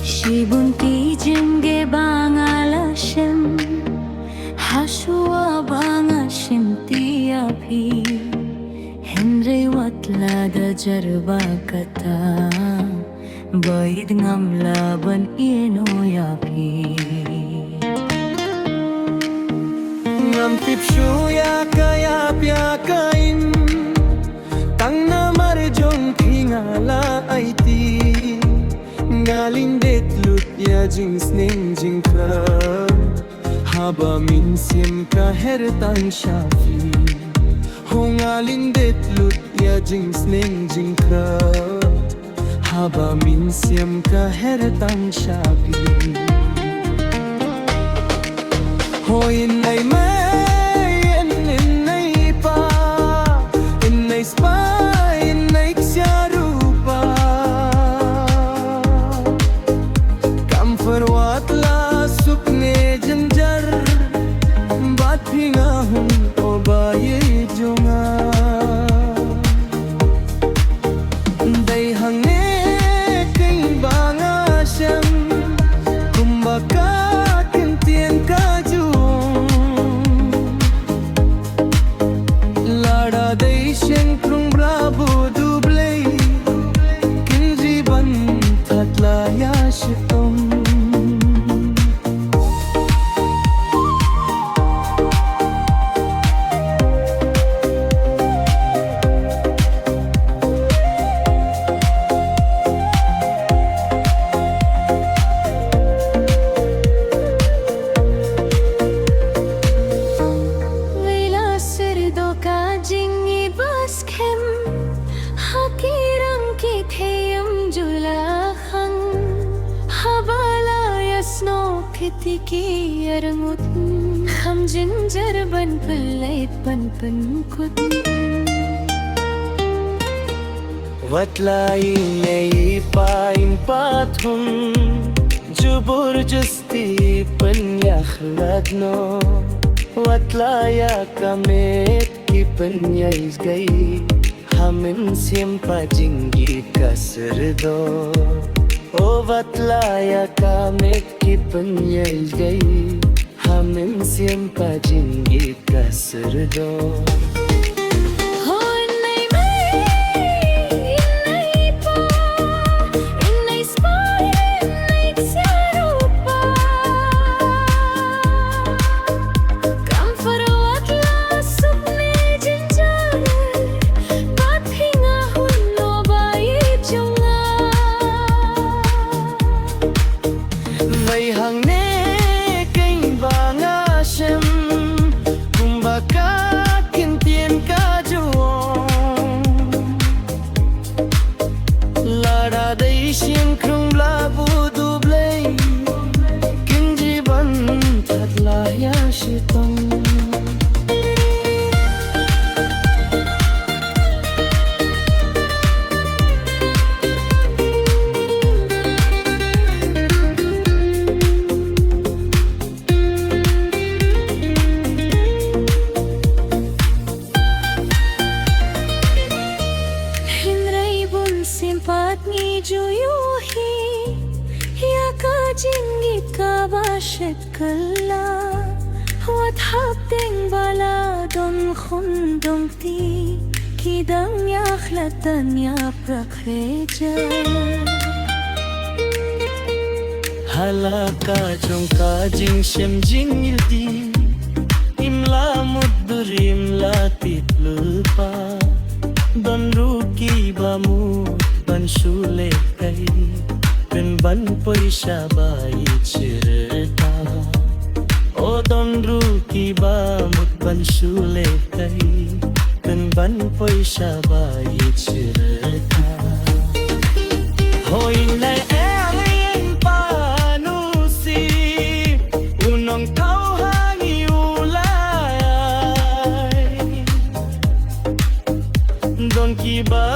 Shibunti jenge bangalashem Hashua bangashim tiapi Henry watla da jarba kata Baid ngamla ban ino yapi Ngam tipshuya kaya piyakain Tang na marjong tingala ay ti Ngalindet lutya jings ning jingkra Haba minsim ka hertan shafi Ho ngalindet lutya jings ning jingkra Haba minsim ka hertan shafi Ho inay may inay pa Inay spa inay ksyarupa Farwatla supne janjar baat bhinga hum o baye jonga dai hangne kai banga sham kumbaka kintien kaju lada dai shen krung bravo dublei kinji ban thatla ya shitom Tiki arangut kham jinjar ban pallait pan kut Watlai nei paim pathum jubur justi pan yakhladno Watlaya kamet ki pan yais gai hamin simpa jingi kasr do O watlaya kamet ki pan yais gai hamin simpa jingi kasr do Siang krung labu dublei Kinji ban tatla ya shitong Hinray bun simpat ni juyuhi Ya ka jingit ka bashet kalla Wat habdeng bala don khundong ti Kidang yakhlatan ya prakreja Halaka jong ka jing shem jing ildi Imla muddur imla titlpa Don ruki bamu ban shule kai Pen ban poisha bai chirta O don ruki bamu ban shule kai Pen ban poisha bai chirta Hoi na ering panusi Unong tau hangi ulay बा